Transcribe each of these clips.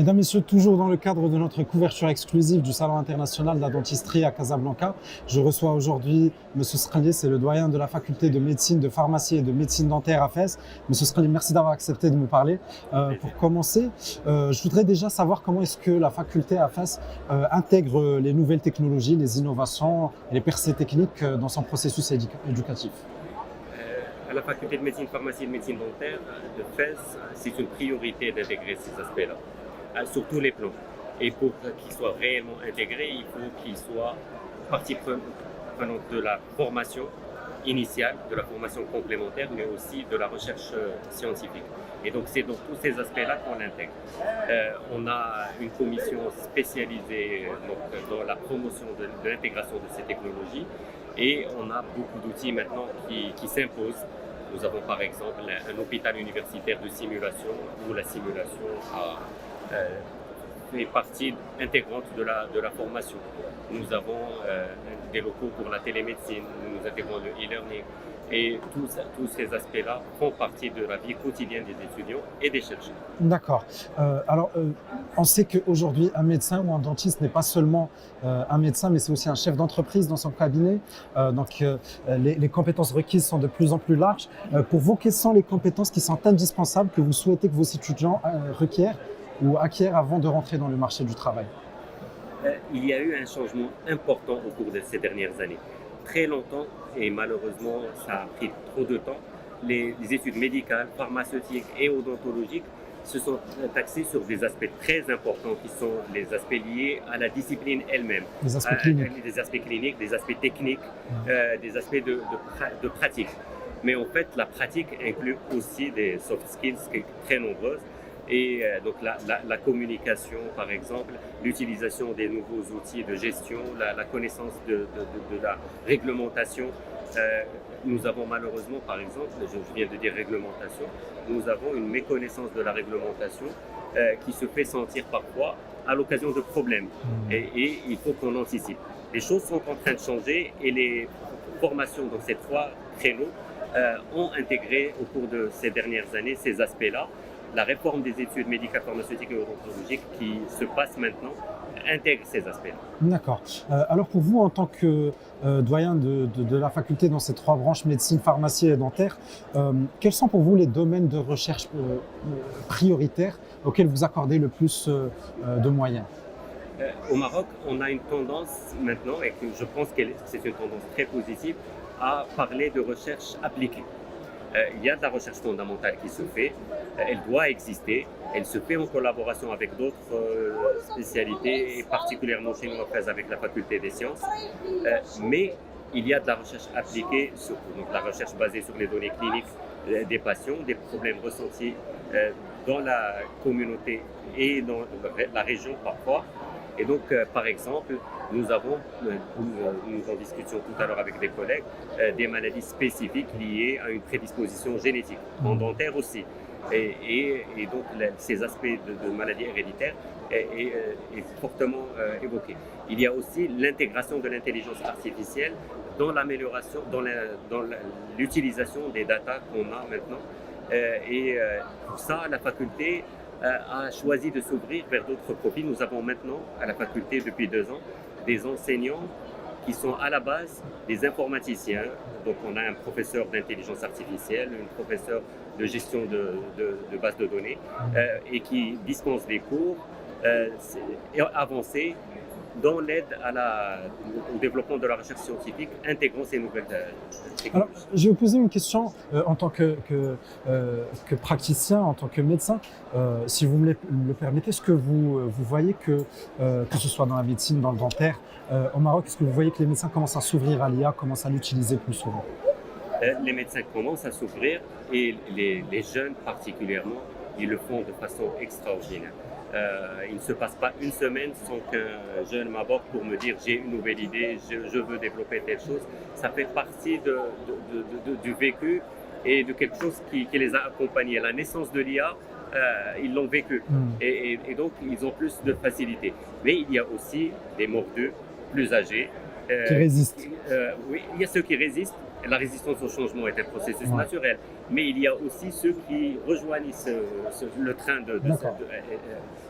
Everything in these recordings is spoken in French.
Mesdames, Messieurs, toujours dans le cadre de notre couverture exclusive du Salon international de la dentisterie à Casablanca, je reçois aujourd'hui M. Skrali, c'est le doyen de la faculté de médecine, de pharmacie et de médecine dentaire à Fès. M. Skrali, merci d'avoir accepté de me parler. Pour commencer, je voudrais déjà savoir comment est-ce que la faculté à Fès intègre les nouvelles technologies, les innovations et les percées techniques dans son processus éducatif. À la faculté de médecine, pharmacie et de médecine dentaire de Fès, c'est une priorité d'intégrer ces aspects-là, sur tous les plans. Et pour qu'ils soient réellement intégrés, il faut qu'ils soient partie prenante de la formation initiale, de la formation complémentaire, mais aussi de la recherche scientifique. Et donc, c'est dans tous ces aspects-là qu'on l'intègre. On a une commission spécialisée dans la promotion de l'intégration de ces technologies et on a beaucoup d'outils maintenant qui s'imposent. Nous avons par exemple un hôpital universitaire de simulation où la simulation fait partie intégrante de la formation. Nous avons des locaux pour la télémédecine, nous intégrons le e-learning et tous ces aspects-là font partie de la vie quotidienne des étudiants et des chercheurs. D'accord. On sait qu'aujourd'hui, un médecin ou un dentiste n'est pas seulement un médecin, mais c'est aussi un chef d'entreprise dans son cabinet. Les compétences requises sont de plus en plus larges. Pour vous, quelles sont les compétences qui sont indispensables que vous souhaitez que vos étudiants requièrent ou acquièrent avant de rentrer dans le marché du travail? Il y a eu un changement important au cours de ces dernières années. Très longtemps, et malheureusement ça a pris trop de temps, les études médicales, pharmaceutiques et odontologiques se sont axées sur des aspects très importants qui sont les aspects liés à la discipline elle-même. Les aspects cliniques. Des aspects cliniques, des aspects techniques, des aspects de pratique. Mais en fait, la pratique inclut aussi des soft skills très nombreuses. Et donc la communication, par exemple, l'utilisation des nouveaux outils de gestion, la connaissance de la réglementation. Nous avons malheureusement, par exemple, je viens de dire réglementation, nous avons une méconnaissance de la réglementation qui se fait sentir parfois à l'occasion de problèmes. Et il faut qu'on anticipe. Les choses sont en train de changer et les formations dans ces trois créneaux ont intégré au cours de ces dernières années ces aspects-là. La réforme des études médicales, pharmaceutiques et odontologiques qui se passe maintenant intègre ces aspects-là. D'accord. Alors pour vous, en tant que doyen de la faculté dans ces trois branches, médecine, pharmacie et dentaire, quels sont pour vous les domaines de recherche prioritaires auxquels vous accordez le plus de moyens? Au Maroc, on a une tendance maintenant, et que je pense que c'est une tendance très positive, à parler de recherche appliquée. Il y a de la recherche fondamentale qui se fait, elle doit exister, elle se fait en collaboration avec d'autres spécialités et particulièrement chez nous avec la faculté des sciences, mais il y a de la recherche appliquée, surtout donc la recherche basée sur les données cliniques des patients, des problèmes ressentis dans la communauté et dans la région parfois. Et donc, par exemple, nous en discutions tout à l'heure avec des collègues, des maladies spécifiques liées à une prédisposition génétique, en dentaire aussi. Et donc, ces aspects de maladies héréditaires est fortement évoqué. Il y a aussi l'intégration de l'intelligence artificielle dans l'amélioration, dans l'utilisation des datas qu'on a maintenant. Pour ça, la faculté a choisi de s'ouvrir vers d'autres profils. Nous avons maintenant, à la faculté depuis 2 ans, des enseignants qui sont à la base des informaticiens. Donc on a un professeur d'intelligence artificielle, une professeure de gestion de bases de données et qui dispense des cours avancés dans l'aide au développement de la recherche scientifique, intégrant ces nouvelles technologies. Alors, je vais vous poser une question en tant que praticien, en tant que médecin. Si vous me le permettez, est-ce que vous voyez que ce soit dans la médecine, dans le dentaire, au Maroc, est-ce que vous voyez que les médecins commencent à s'ouvrir à l'IA, commencent à l'utiliser plus souvent? Les médecins commencent à s'ouvrir et les jeunes particulièrement, ils le font de façon extraordinaire. Il ne se passe pas une semaine sans qu'un jeune m'aborde pour me dire j'ai une nouvelle idée, je veux développer telle chose. Ça fait partie du vécu et de quelque chose qui les a accompagnés. La naissance de l'IA, ils l'ont vécu et donc ils ont plus de facilité. Mais il y a aussi des mordus plus âgés. Qui résistent. Oui, il y a ceux qui résistent La résistance au changement est un processus naturel, mais il y a aussi ceux qui rejoignent le train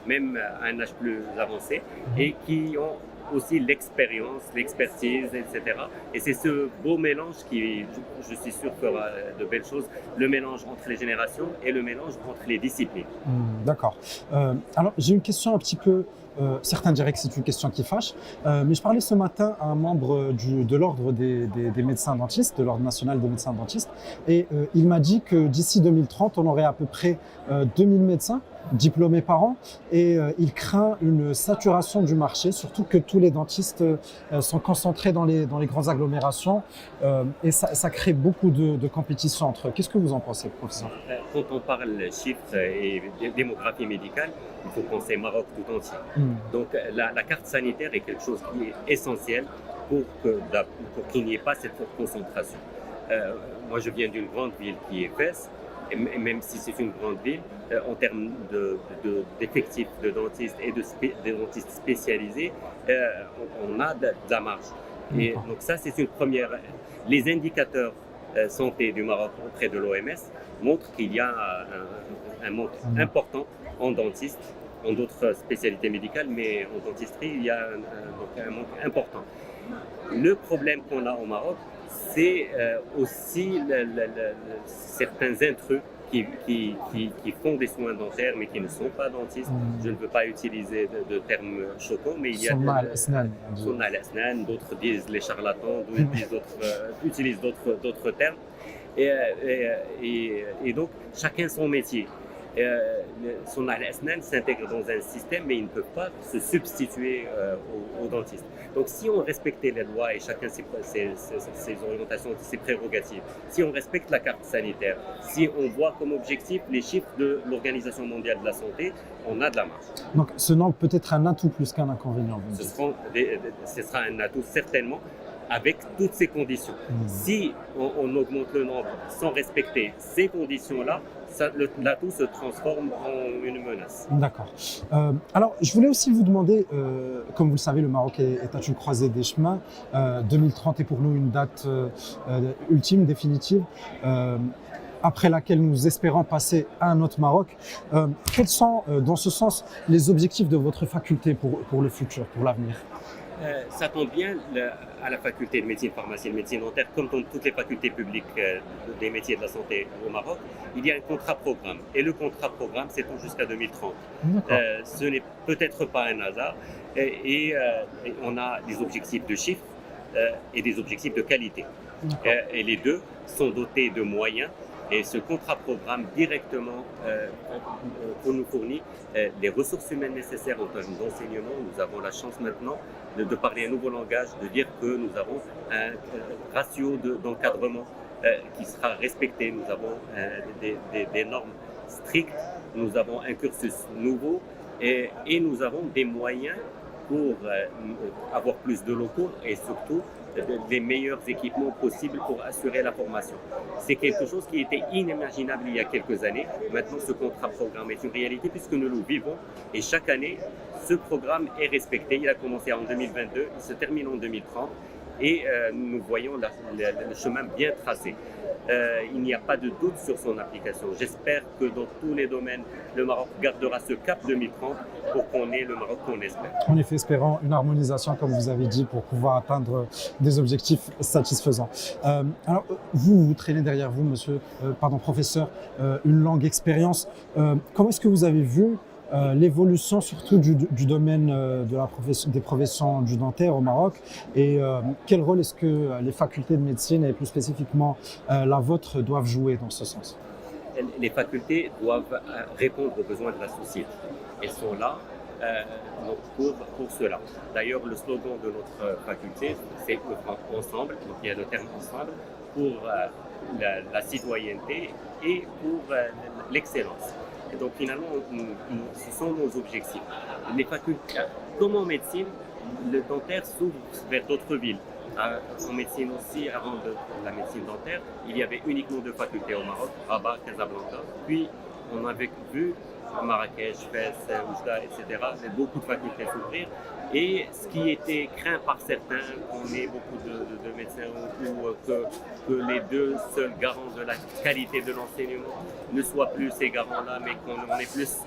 même à un âge plus avancé et qui ont aussi l'expérience, l'expertise, etc. Et c'est ce beau mélange qui, je suis sûr, fera de belles choses, le mélange entre les générations et le mélange entre les disciplines. D'accord. Alors, j'ai une question un petit peu... certains diraient que c'est une question qui fâche, mais je parlais ce matin à un membre de l'ordre des médecins dentistes, de l'ordre national des médecins dentistes, et il m'a dit que d'ici 2030, on aurait à peu près 2000 médecins diplômés par an, et il craint une saturation du marché, surtout que tous les dentistes sont concentrés dans les grandes agglomérations, et ça crée beaucoup de compétition entre eux. Qu'est-ce que vous en pensez, professeur? Quand on parle chiffres et démographie médicale, il faut penser Maroc tout entier. Donc la carte sanitaire est quelque chose qui est essentiel pour qu'il n'y ait pas cette concentration. Moi, je viens d'une grande ville qui est Fès, et même si c'est une grande ville, en termes d'effectifs de dentistes et de dentistes spécialisés, on a de la marge. Et donc ça, c'est une première. Les indicateurs santé du Maroc auprès de l'OMS montrent qu'il y a un manque important en dentistes, en d'autres spécialités médicales, mais en dentisterie, il y a un manque important. Le problème qu'on a au Maroc, c'est aussi certains intrus qui font des soins dentaires mais qui ne sont pas dentistes. Je ne veux pas utiliser de termes choquants, mais il y a Sunna al-Asnan, d'autres disent les charlatans, d'autres utilisent d'autres termes. Et donc, chacun son métier. Sunna al-Asnan s'intègre dans un système, mais ils ne peuvent pas se substituer aux dentistes. Donc, si on respectait les lois et chacun ses orientations, ses prérogatives, si on respecte la carte sanitaire, si on voit comme objectif les chiffres de l'Organisation mondiale de la santé, on a de la marge. Donc, ce nombre peut être un atout plus qu'un inconvénient. Ce sera un atout certainement, avec toutes ces conditions. Si on augmente le nombre sans respecter ces conditions-là, l'atout se transforme en une menace. D'accord. Alors, je voulais aussi vous demander, comme vous le savez, le Maroc est à une croisée des chemins. 2030 est pour nous une date ultime, définitive, après laquelle nous espérons passer à un autre Maroc. Quels sont, dans ce sens, les objectifs de votre faculté pour le futur, pour l'avenir? Ça tombe bien à la faculté de médecine, pharmacie et de médecine dentaire, comme dans toutes les facultés publiques des métiers de la santé au Maroc, il y a un contrat-programme. Et le contrat-programme s'étend jusqu'à 2030. Ce n'est peut-être pas un hasard. Et on a des objectifs de chiffres et des objectifs de qualité. Et les deux sont dotés de moyens. Et ce contrat-programme directement nous fournit les ressources humaines nécessaires en termes d'enseignement. Nous avons la chance maintenant de parler un nouveau langage, de dire que nous avons un ratio d'encadrement qui sera respecté. Nous avons des normes strictes, nous avons un cursus nouveau et nous avons des moyens pour avoir plus de locaux et surtout les meilleurs équipements possibles pour assurer la formation. C'est quelque chose qui était inimaginable il y a quelques années. Maintenant, ce contrat-programme est une réalité puisque nous le vivons et chaque année, ce programme est respecté. Il a commencé en 2022, il se termine en 2030 et nous voyons le chemin bien tracé. Il n'y a pas de doute sur son application. J'espère que dans tous les domaines, le Maroc gardera ce cap 2030 pour qu'on ait le Maroc qu'on espère. En effet, espérons une harmonisation, comme vous avez dit, pour pouvoir atteindre des objectifs satisfaisants. Alors, vous traînez derrière vous, professeur, une longue expérience. Comment est-ce que vous avez vu l'évolution surtout du domaine des professions du dentaire au Maroc et quel rôle est-ce que les facultés de médecine et plus spécifiquement la vôtre doivent jouer dans ce sens? Les facultés doivent répondre aux besoins de la société. Elles sont là pour cela. D'ailleurs, le slogan de notre faculté, c'est ensemble, donc il y a le terme ensemble, pour la citoyenneté et pour l'excellence. Et donc finalement, ce sont nos objectifs. Les facultés, comme en médecine, le dentaire s'ouvre vers d'autres villes. En médecine aussi, avant la médecine dentaire, il y avait uniquement deux facultés au Maroc, Rabat, Casablanca. Puis on avait vu Marrakech, Fès, Oujda, etc. Il y a beaucoup de facultés à s'ouvrir. Et ce qui était craint par certains, qu'on ait beaucoup de médecins ou que les deux seuls garants de la qualité de l'enseignement ne soient plus ces garants-là, mais qu'on en ait plus,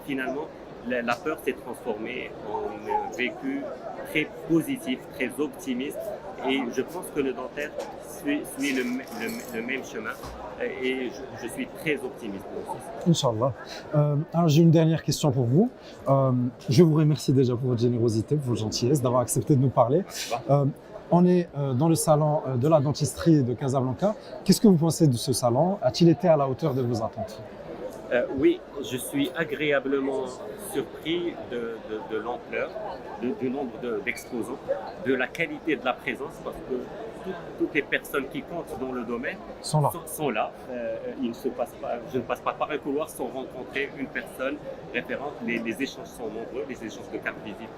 finalement, la peur s'est transformée en un vécu très positif, très optimiste. Et je pense que le dentaire suit le même chemin. Et je suis très optimiste aussi. Inch'Allah. Alors j'ai une dernière question pour vous. Je vous remercie déjà pour votre générosité, pour votre gentillesse, d'avoir accepté de nous parler. On est dans le salon de la dentisterie de Casablanca. Qu'est-ce que vous pensez de ce salon? A-t-il été à la hauteur de vos attentes? Oui, je suis agréablement surpris de l'ampleur, du nombre d'exposants, de la qualité de la présence, parce que toutes les personnes qui comptent dans le domaine Sont là. sont là. Je ne passe pas par un couloir sans rencontrer une personne référente. Les échanges sont nombreux, les échanges de cartes visite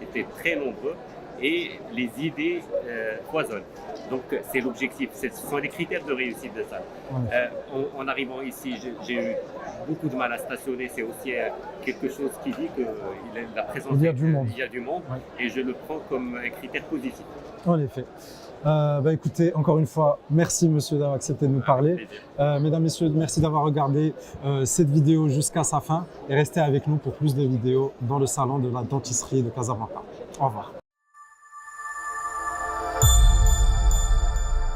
étaient très nombreux et les idées foisonnent. Donc c'est l'objectif, ce sont les critères de réussite de ça. En arrivant ici, j'ai eu beaucoup de mal à stationner, c'est aussi quelque chose qui dit que la présence, Il y a du monde. Il y a du monde, et je le prends comme un critère positif. En effet. Écoutez, encore une fois, merci monsieur d'avoir accepté de nous parler. Mesdames, messieurs, merci d'avoir regardé cette vidéo jusqu'à sa fin et restez avec nous pour plus de vidéos dans le salon de la dentisterie de Casablanca. Au revoir.